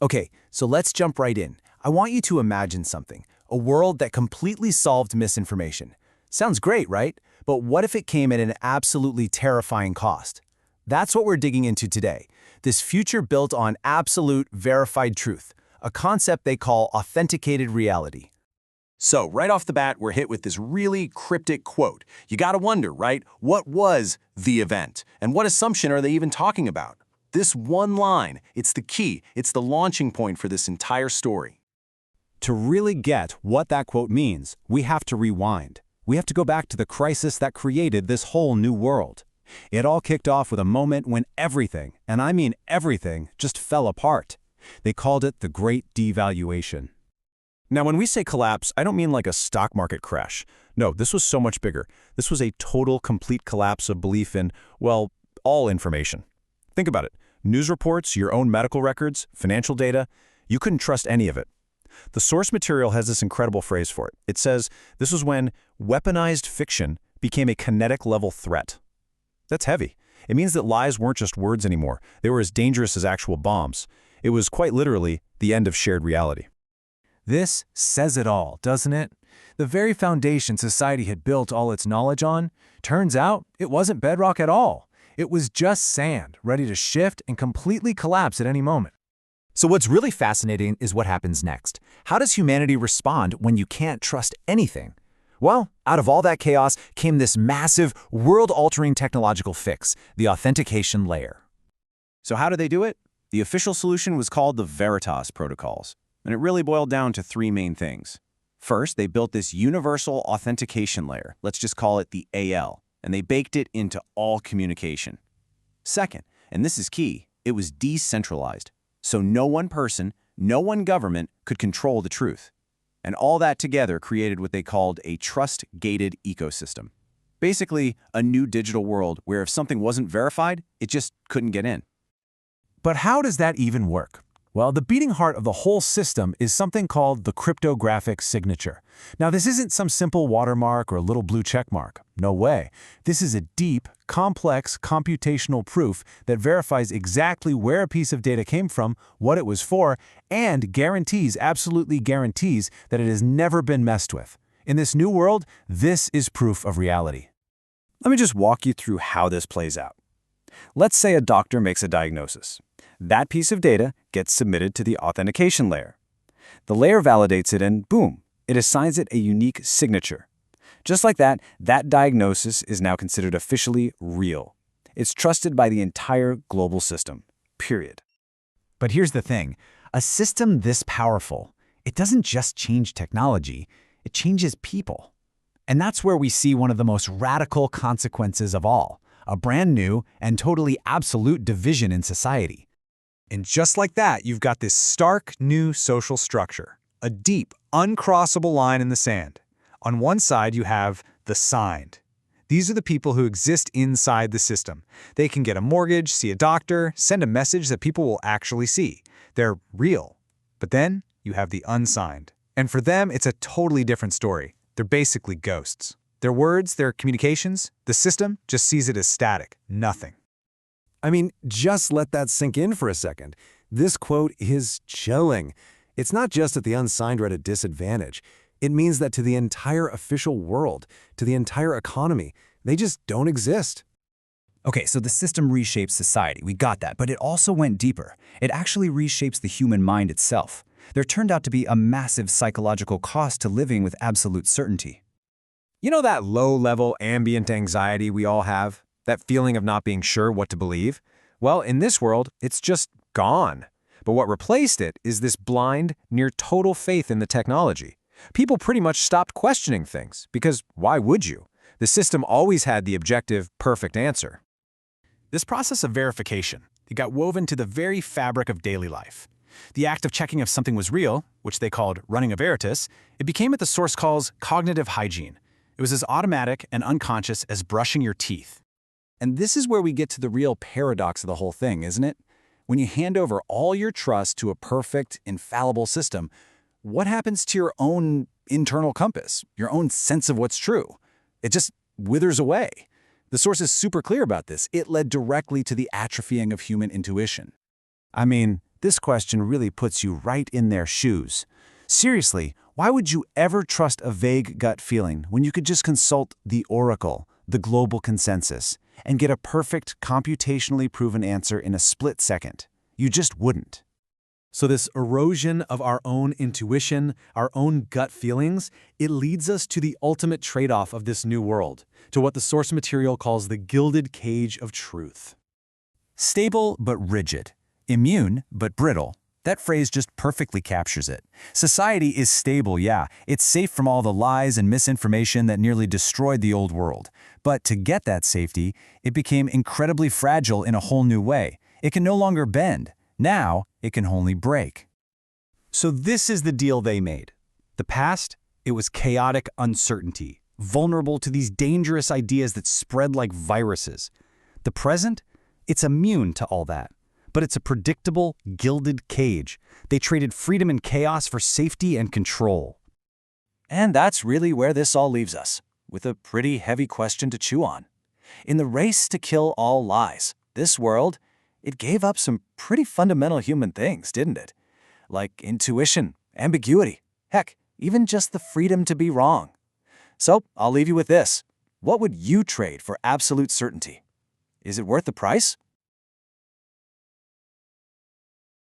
Okay, so let's jump right in. I want you to imagine something, a world that completely solved misinformation. Sounds great, right? But what if it came at an absolutely terrifying cost? That's what we're digging into today. This future built on absolute verified truth, a concept they call authenticated reality. So, right off the bat, we're hit with this really cryptic quote. You gotta wonder, right? What was the event? And what assumption are they even talking about? This one line, it's the key, it's the launching point for this entire story. To really get what that quote means, we have to rewind. We have to go back to the crisis that created this whole new world. It all kicked off with a moment when everything, and I mean everything, just fell apart. They called it the Great Devaluation. Now, when we say collapse, I don't mean like a stock market crash. No, this was so much bigger. This was a total, complete collapse of belief in, well, all information. Think about it. News reports, your own medical records, financial data, you couldn't trust any of it. The source material has this incredible phrase for it. It says, this was when weaponized fiction became a kinetic-level threat. That's heavy. It means that lies weren't just words anymore. They were as dangerous as actual bombs. It was quite literally the end of shared reality. This says it all, doesn't it? The very foundation society had built all its knowledge on, turns out it wasn't bedrock at all. It was just sand, ready to shift and completely collapse at any moment. So what's really fascinating is what happens next. How does humanity respond when you can't trust anything? Well, out of all that chaos came this massive, world-altering technological fix, the authentication layer. So how do they do it? The official solution was called the Veritas protocols, and it really boiled down to three main things. First, they built this universal authentication layer, let's just call it the AL, and they baked it into all communication. Second, and this is key, it was decentralized, so no one person, no one government could control the truth. And all that together created what they called a trust-gated ecosystem. Basically, a new digital world where if something wasn't verified, it just couldn't get in. But how does that even work? Well, the beating heart of the whole system is something called the cryptographic signature. Now, this isn't some simple watermark or a little blue check mark. No way. This is a deep, complex computational proof that verifies exactly where a piece of data came from, what it was for, and absolutely guarantees that it has never been messed with. In this new world, this is proof of reality. Let me just walk you through how this plays out. Let's say a doctor makes a diagnosis. That piece of data gets submitted to the authentication layer. The layer validates it and boom, it assigns it a unique signature. Just like that, that diagnosis is now considered officially real. It's trusted by the entire global system, period. But here's the thing, a system this powerful, it doesn't just change technology, it changes people. And that's where we see one of the most radical consequences of all, a brand new and totally absolute division in society. And just like that, you've got this stark new social structure, a deep, uncrossable line in the sand. On one side, you have the signed. These are the people who exist inside the system. They can get a mortgage, see a doctor, send a message that people will actually see. They're real. But then you have the unsigned. And for them, it's a totally different story. They're basically ghosts. Their words, their communications, the system just sees it as static, nothing. I mean, just let that sink in for a second. This quote is chilling. It's not just that the unsigned are at a disadvantage. It means that to the entire official world, to the entire economy, they just don't exist. Okay, so the system reshapes society, we got that, but it also went deeper. It actually reshapes the human mind itself. There turned out to be a massive psychological cost to living with absolute certainty. You know that low-level ambient anxiety we all have? That feeling of not being sure what to believe? Well, in this world, it's just gone. But what replaced it is this blind, near total faith in the technology. People pretty much stopped questioning things, because why would you? The system always had the objective, perfect answer. This process of verification, it got woven to the very fabric of daily life. The act of checking if something was real, which they called running a veritas, it became what the source calls cognitive hygiene. It was as automatic and unconscious as brushing your teeth. And this is where we get to the real paradox of the whole thing, isn't it? When you hand over all your trust to a perfect, infallible system, what happens to your own internal compass, your own sense of what's true? It just withers away. The source is super clear about this. It led directly to the atrophying of human intuition. I mean, This question really puts you right in their shoes. Seriously, why would you ever trust a vague gut feeling when you could just consult the oracle, the global consensus, and get a perfect, computationally proven answer in a split second? You just wouldn't. So this erosion of our own intuition, our own gut feelings, it leads us to the ultimate trade-off of this new world, to what the source material calls the gilded cage of truth. Stable but rigid. Immune but brittle. That phrase just perfectly captures it. Society is stable, yeah. It's safe from all the lies and misinformation that nearly destroyed the old world. But to get that safety, it became incredibly fragile in a whole new way. It can no longer bend. Now, it can only break. So this is the deal they made. The past, it was chaotic uncertainty, vulnerable to these dangerous ideas that spread like viruses. The present, it's immune to all that. But it's a predictable, gilded cage. They traded freedom and chaos for safety and control. And that's really where this all leaves us, with a pretty heavy question to chew on. In the race to kill all lies, this world, it gave up some pretty fundamental human things, didn't it? Like intuition, ambiguity, heck, even just the freedom to be wrong. So I'll leave you with this. What would you trade for absolute certainty? Is it worth the price?